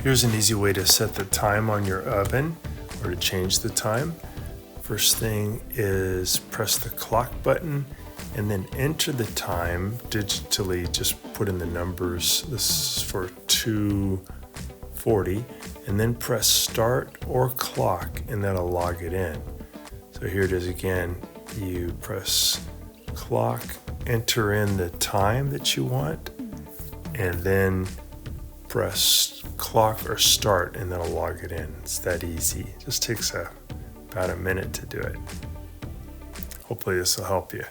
Here's an easy way to set the time on your oven or to change the time. First thing is press the clock button and then enter the time digitally. Just put in the numbers. This is for 2:40, and then press start or clock and that'll log it in. So here it is again. You press clock, enter in the time that you want, and then press clock or start and that'll log it in. It's that easy. Just takes about a minute to do it. Hopefully this will help you.